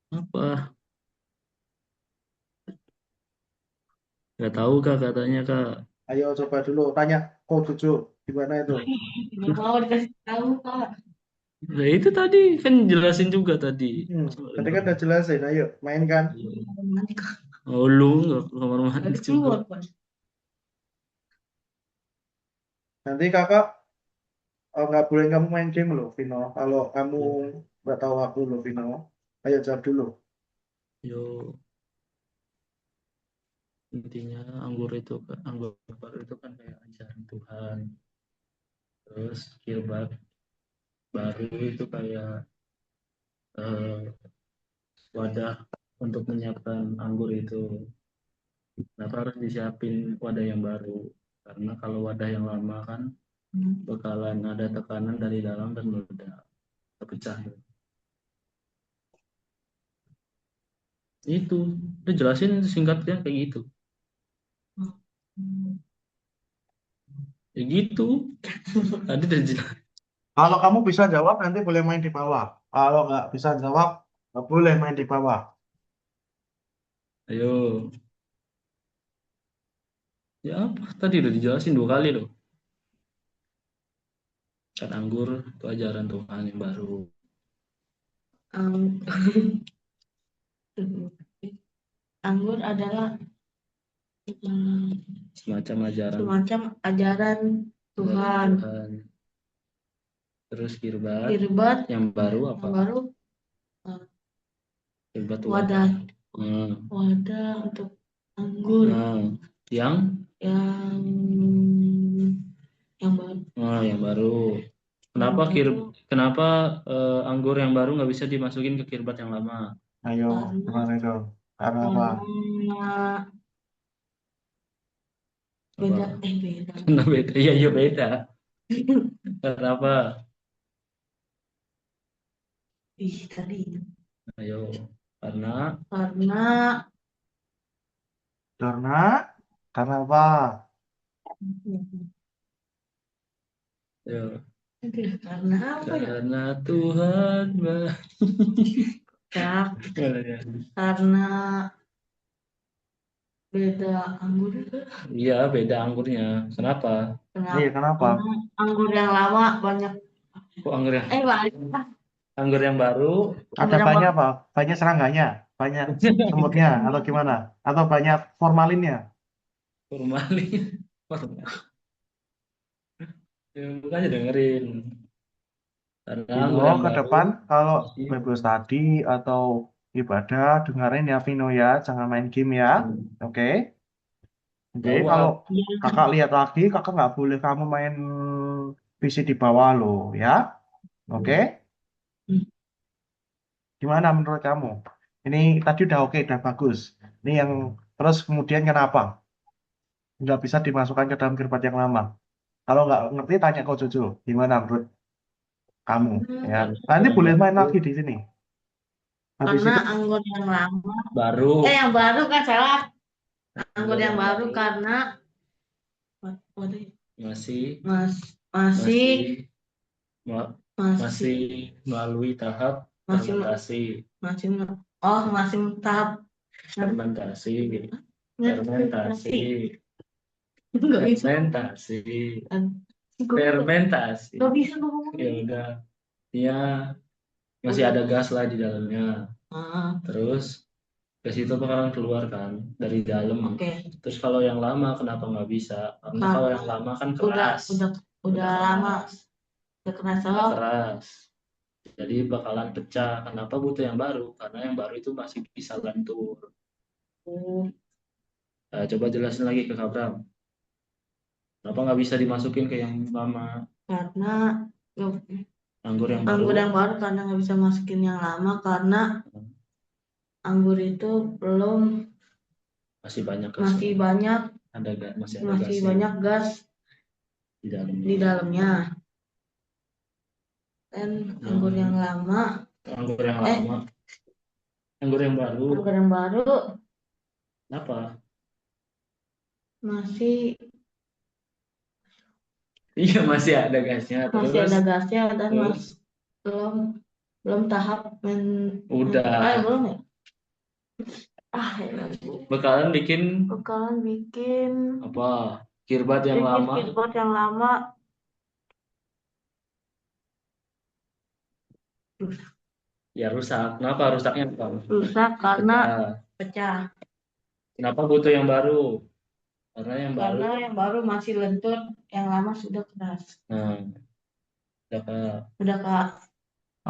Apa? Nggak tahu kak, katanya kak. Ayo coba dulu tanya kok Jojo gimana itu? Nggak mau dikasih tahu, Kak. Nah, itu tadi kan jelasin juga tadi. Tadi kan udah jelasin. Ayo mainkan. Oh, lu nggak ke kamar mandi juga. Keluar, Pak. Nanti kakak nggak boleh kamu main game loh, Vino. Kalau kamu nggak tahu aku loh, Vino. Ayo jawab dulu. Yo, intinya anggur baru itu kan kayak ajaran Tuhan. Terus kirbat baru itu kayak eh, wadah untuk menyiapkan anggur itu. Kenapa harus disiapin wadah yang baru? Karena kalau wadah yang lama kan bakalan ada tekanan dari dalam dan meledak, terpecah. Itu, udah jelasin singkatnya kayak gitu. Ya gitu. Tadi udah jelas. Kalau kamu bisa jawab, nanti boleh main di bawah. Kalau nggak bisa jawab, nggak boleh main di bawah. Ayo. Ya apa? Tadi udah dijelasin 2 kali loh. Kan anggur itu ajaran Tuhan yang baru. Ang- Anggur adalah Semacam ajaran semacam ajaran dari Tuhan. Tuhan. Terus kirbat Kirbat yang baru apa? yang baru Kirbat wadah Hmm. wadah untuk anggur Nah, yang yang baru. yang baru. Kenapa Yang kenapa anggur yang baru nggak bisa dimasukin ke kirbat yang lama? Ayo, gimana itu? Karena apa? karena Apa? beda Karena beda. Iya, iya beda. Kenapa? tadi Ayo. Karena karena Karena, karena apa? ayo. karena apa ya? Karena Tuhan Ya, karena beda anggur itu. Iya, beda anggurnya. Kenapa? Iya, kenapa? Karena anggur yang lama banyak Kok banyak banyak anggur yang baru Ada yang banyak apa? Banyak serangganya? Banyak semutnya? Atau gimana? Atau banyak formalinnya? formalin? Ya, bukannya dengerin. Karena anggur Vino, yang ke baru depan kalau masih Bible study atau ibadah, dengerin ya Vino ya. Jangan main game ya. Oke? Oke, tahu kalau apa? kakak lihat lagi, kakak nggak boleh kamu main PC di bawah lo ya. Oke? Gimana menurut kamu? Ini tadi udah oke, udah bagus. Ini yang terus kemudian kenapa? Nggak bisa dimasukkan ke dalam kirbat yang lama. Kalau nggak ngerti, tanya ke Jojo. Gimana menurut kamu? Ya, nanti Yang boleh main baru, lagi di sini. Habis karena itu, anggur yang lama baru yang baru kan salah anggur anggur yang yang baru baru karena masih masih ma- masih masih melalui tahap masih fermentasi, masih masih tahap fermentasi, fermentasi, nggak bisa fermentasi, nggak fermentasi. bisa ngomong. Ya udah, dia masih ada gas lah di dalamnya. Terus gas itu bakalan keluar kan dari dalam. Oke. Terus kalau yang lama kenapa nggak bisa? Karena kalau yang lama kan keras. udah lama udah keras Udah keras. Jadi bakalan pecah. Kenapa butuh yang baru? Karena yang baru itu masih bisa lentur. Nah, coba jelasin lagi ke Kak Bram. Kenapa nggak bisa dimasukin ke yang lama? karena Anggur yang anggur baru yang baru karena nggak bisa masukin yang lama karena anggur itu belum masih banyak gas. masih banyak Ada gas, masih ada masih gasnya banyak gas di dalamnya. Dan anggur yang lama Anggur yang lama. Anggur yang baru. anggur yang baru Kenapa? masih Iya masih ada gasnya. masih Terus ada gasnya dan terus belum belum tahap udah belum ya bakalan bikin apa? Kirbat yang lama. kirbat yang lama Ya rusak. Kenapa rusaknya apa? rusak karena Pecah. pecah. Kenapa butuh yang baru? Karena yang Karena baru, yang baru masih lentur, yang lama sudah keras. nah, udah Kak. Udah Kak.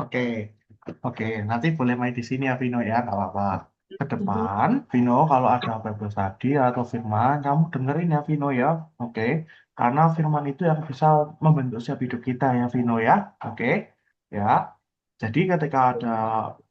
Oke, oke. Nanti boleh main di sini ya Vino ya, nggak apa-apa. Ke depan, Vino kalau ada Bible study atau firman, kamu dengerin ya Vino ya, oke? Karena firman itu yang bisa membentuk siap hidup kita ya Vino ya, oke? Ya. Jadi ketika ada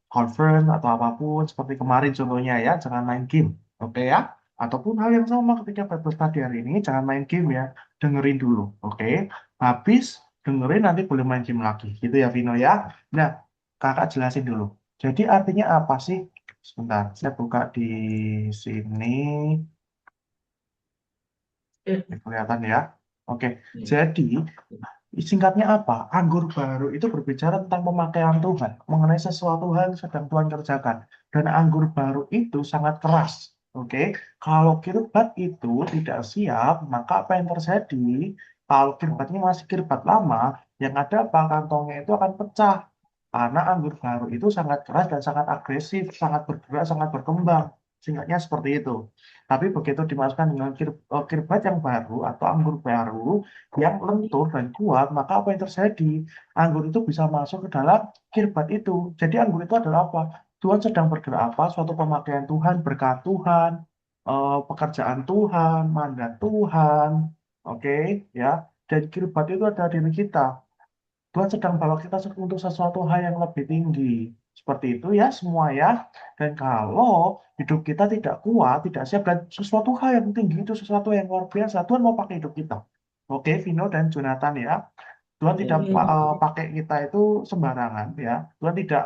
conference atau apapun seperti kemarin contohnya ya, jangan main game, oke ya? Ataupun hal yang sama ketika Bible study hari ini, jangan main game ya, dengerin dulu, oke? Habis dengerin nanti boleh main game lagi, gitu ya Vino ya. Nah, kakak jelasin dulu. Jadi artinya apa sih? Sebentar, saya buka di sini. Kelihatan ya. Oke, jadi singkatnya apa? Anggur baru itu berbicara tentang pemakaian Tuhan, mengenai sesuatu hal yang sedang Tuhan kerjakan. Dan anggur baru itu sangat keras. Oke, kalau kirbat itu tidak siap, maka apa yang terjadi? Kalau kirbatnya masih kirbat lama, yang ada apa? Kantongnya itu akan pecah. Karena anggur baru itu sangat keras dan sangat agresif, sangat bergerak, sangat berkembang. Singkatnya seperti itu. Tapi begitu dimasukkan dengan kirbat yang baru atau anggur baru, yang lentur dan kuat, maka apa yang terjadi? Anggur itu bisa masuk ke dalam kirbat itu. Jadi anggur itu adalah apa? Tuhan sedang bergerak apa? Suatu pemakaian Tuhan, berkat Tuhan, pekerjaan Tuhan, mandat Tuhan, oke, ya. Dan kirbat itu ada diri kita. Tuhan sedang bawa kita untuk sesuatu hal yang lebih tinggi. Seperti itu ya semua ya. Dan kalau hidup kita tidak kuat, tidak siap, dan sesuatu hal yang tinggi itu sesuatu yang luar biasa, Tuhan mau pakai hidup kita. Oke, Vino dan Jonathan ya. Tuhan tidak pakai kita itu sembarangan ya. Tuhan tidak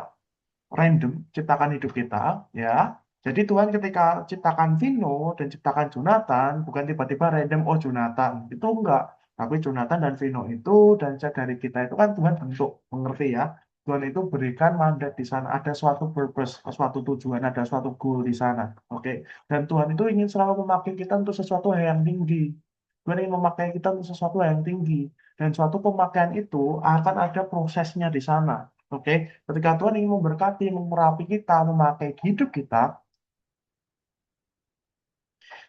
random ciptakan hidup kita ya. Jadi Tuhan ketika ciptakan Vino dan ciptakan Jonathan bukan tiba-tiba random oh Jonathan itu enggak. Tapi Jonathan dan Vino itu dan dari kita itu kan Tuhan bentuk mengerti ya. Tuhan itu berikan mandat di sana ada suatu purpose, suatu tujuan, ada suatu goal di sana. Oke. Dan Tuhan itu ingin selalu memakai kita untuk sesuatu yang tinggi. Tuhan ingin memakai kita untuk sesuatu yang tinggi. Dan suatu pemakaian itu akan ada prosesnya di sana. Oke, ketika Tuhan ingin memberkati, memerapi kita, memakai hidup kita,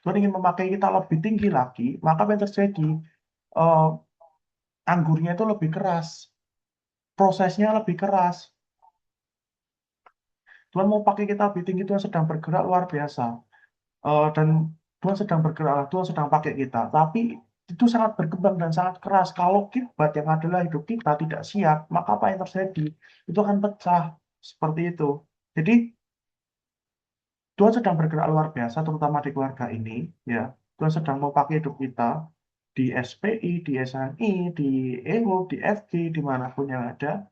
Tuhan ingin memakai kita lebih tinggi lagi, maka apa yang terjadi? Eh, anggurnya itu lebih keras, prosesnya lebih keras. Tuhan mau pakai kita lebih tinggi, Tuhan sedang bergerak luar biasa. Dan Tuhan sedang bergerak, Tuhan sedang pakai kita. Tapi itu sangat berkembang dan sangat keras. Kalau kibat yang adalah hidup kita tidak siap, maka apa yang terjadi? Itu akan pecah seperti itu. Jadi Tuhan sedang bergerak luar biasa, terutama di keluarga ini, ya. Tuhan sedang mau pakai hidup kita di SPI, di SNI, di EHO, di FG, dimanapun yang ada.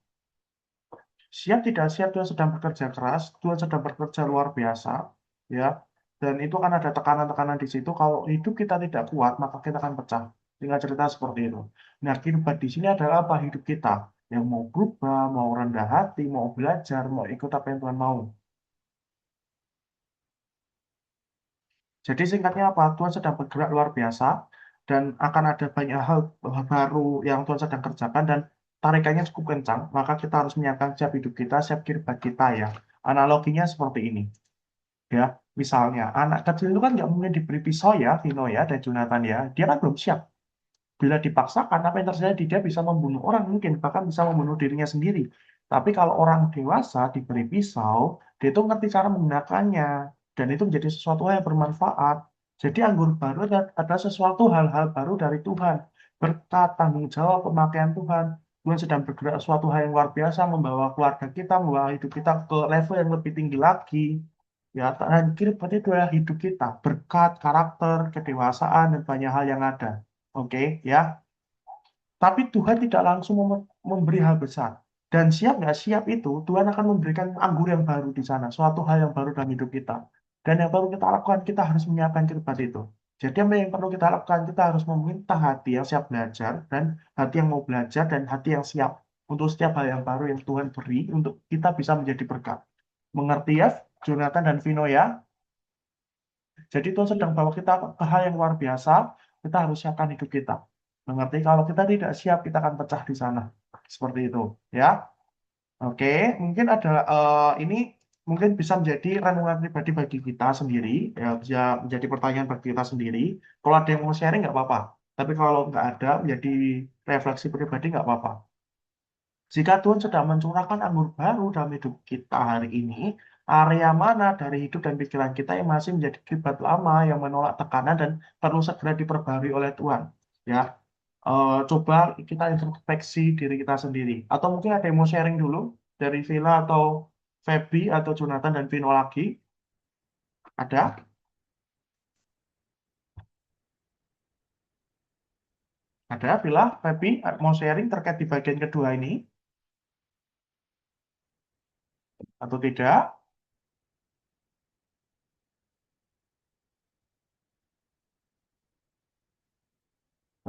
Siap tidak siap, Tuhan sedang bekerja keras, Tuhan sedang bekerja luar biasa, ya. Dan itu akan ada tekanan-tekanan di situ. Kalau hidup kita tidak kuat, maka kita akan pecah. Tinggal cerita seperti itu. Nah, kirbat di sini adalah apa? Hidup kita. Yang mau berubah, mau rendah hati, mau belajar, mau ikut apa yang Tuhan mau. Jadi singkatnya apa? Tuhan sedang bergerak luar biasa dan akan ada banyak hal baru yang Tuhan sedang kerjakan dan tarikannya cukup kencang. Maka kita harus menyiapkan siap hidup kita, siap kirbat kita ya. Analoginya seperti ini. Ya, misalnya anak kecil itu kan nggak mungkin diberi pisau ya, Vino ya dan Jonathan ya. Dia kan belum siap. Bila dipaksakan, apa yang terjadi? Dia bisa membunuh orang mungkin, bahkan bisa membunuh dirinya sendiri. Tapi kalau orang dewasa diberi pisau, dia itu ngerti cara menggunakannya. Dan itu menjadi sesuatu yang bermanfaat. Jadi anggur baru adalah sesuatu hal-hal baru dari Tuhan. Berkat tanggung jawab pemakaian Tuhan. Tuhan sedang bergerak suatu hal yang luar biasa, membawa keluarga kita, membawa hidup kita ke level yang lebih tinggi lagi. Ya, dan berarti itu adalah hidup kita, berkat, karakter, kedewasaan, dan banyak hal yang ada. Oke, ya. Tapi Tuhan tidak langsung memberi hal besar. Dan siap nggak siap itu, Tuhan akan memberikan anggur yang baru di sana, suatu hal yang baru dalam hidup kita. Dan yang perlu kita lakukan, kita harus menyiapkan kirbat itu. Jadi apa yang perlu kita lakukan, kita harus meminta hati yang siap belajar, dan hati yang mau belajar, dan hati yang siap untuk setiap hal yang baru yang Tuhan beri, untuk kita bisa menjadi berkat. Mengerti ya, Jonathan dan Vino ya? Jadi Tuhan sedang bawa kita ke hal yang luar biasa, kita harus siapkan hidup kita. Mengerti? Kalau kita tidak siap, kita akan pecah di sana. Seperti itu, ya. Oke, mungkin ada ini mungkin bisa menjadi renungan pribadi bagi kita sendiri, ya bisa menjadi pertanyaan bagi kita sendiri. Kalau ada yang mau sharing nggak apa-apa. Tapi kalau nggak ada, menjadi refleksi pribadi nggak apa-apa. Jika Tuhan sedang mencurahkan anggur baru dalam hidup kita hari ini, area mana dari hidup dan pikiran kita yang masih menjadi kiblat lama yang menolak tekanan dan perlu segera diperbarui oleh Tuhan? Ya, coba kita introspeksi diri kita sendiri. Atau mungkin ada yang mau sharing dulu dari Villa atau Feby atau Jonathan dan Vino lagi? Ada? Ada? Villa, Feby mau sharing terkait di bagian kedua ini? Atau tidak?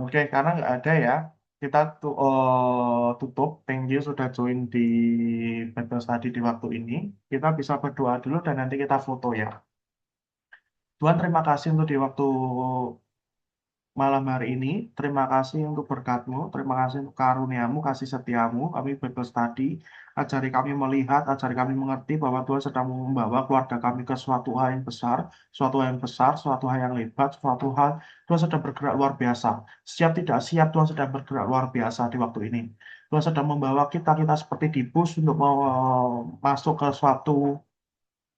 Oke, karena nggak ada ya, kita tutup. Thank you sudah join di Bible Study di waktu ini. Kita bisa berdoa dulu dan nanti kita foto ya. Tuhan, terima kasih untuk di waktu malam hari ini. Terima kasih untuk berkat-Mu, terima kasih untuk karunia-Mu, kasih setiamu. Kami Bible Study, ajari kami melihat, ajari kami mengerti bahwa Tuhan sedang membawa keluarga kami ke suatu hal yang besar, suatu hal yang besar, suatu hal yang lebat, suatu hal Tuhan sedang bergerak luar biasa. Siap tidak siap, Tuhan sedang bergerak luar biasa di waktu ini. Tuhan sedang membawa kita seperti di bus untuk mau masuk ke suatu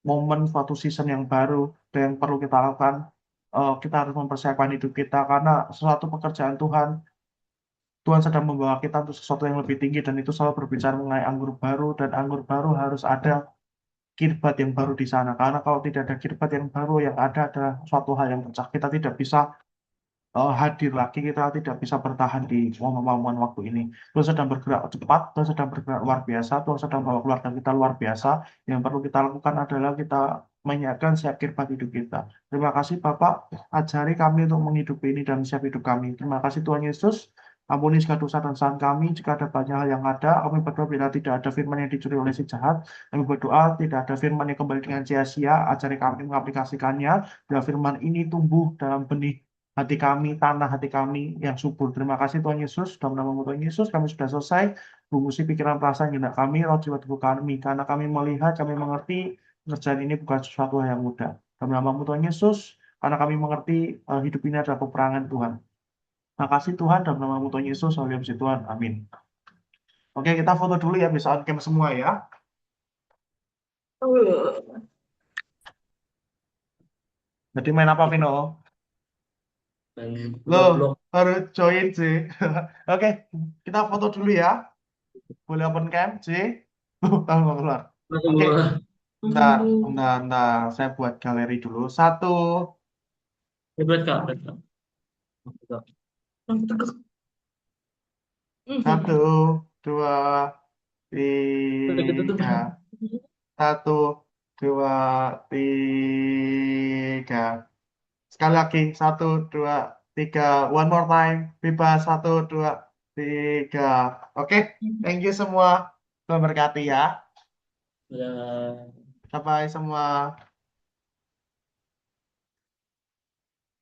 momen, suatu season yang baru dan yang perlu kita lakukan. Kita harus mempersiapkan hidup kita karena suatu pekerjaan Tuhan, Tuhan sedang membawa kita untuk sesuatu yang lebih tinggi dan itu selalu berbicara mengenai anggur baru dan anggur baru harus ada kirbat yang baru di sana. Karena kalau tidak ada kirbat yang baru, yang ada adalah suatu hal yang pecah. Kita tidak bisa hadir lagi, kita tidak bisa bertahan di momen-momen waktu ini. Tuhan sedang bergerak cepat, Tuhan sedang bergerak luar biasa, Tuhan sedang bawa keluarga kita luar biasa. Yang perlu kita lakukan adalah kita menyiapkan siap kirbat hidup kita. Terima kasih Bapak, ajari kami untuk menghidupi ini dan siap hidup kami. Terima kasih Tuhan Yesus. Ampuni segala dosa dan kesalahan kami. Jika ada banyak hal yang ada, kami berdoa bila tidak ada firman yang dicuri oleh si jahat. Kami berdoa tidak ada firman yang kembali dengan sia-sia. Ajari kami mengaplikasikannya. Bila firman ini tumbuh dalam benih hati kami, tanah hati kami yang subur. Terima kasih Tuhan Yesus. Dalam nama Tuhan Yesus, kami sudah selesai mengusi pikiran perasaan gendak kami, roh jiwa tubuh kami. Karena kami melihat, kami mengerti, pekerjaan ini bukan sesuatu yang mudah. Dalam nama Tuhan Yesus, karena kami mengerti hidup ini adalah peperangan Tuhan. Terima kasih Tuhan, dalam nama Tuhan Yesus, oleh puji Tuhan. Amin. Oke, kita foto dulu ya, bisa on cam semua ya. Jadi main apa, Vino? Dan Lo goblok. harus join sih. Oke, kita foto dulu ya. Boleh open cam, sih. Tahu nggak keluar. Masuk Oke, gua. bentar, bentar, bentar. Saya buat galeri dulu. Satu, Berat Kak, berat Kak. satu, dua, Udah ketutup. tiga. Satu, dua, tiga. Sekali lagi, satu, dua, tiga. One more time. Bebas, satu, dua, tiga. Oke, thank you semua. Tuhan berkati ya. Ya. Sampai semua.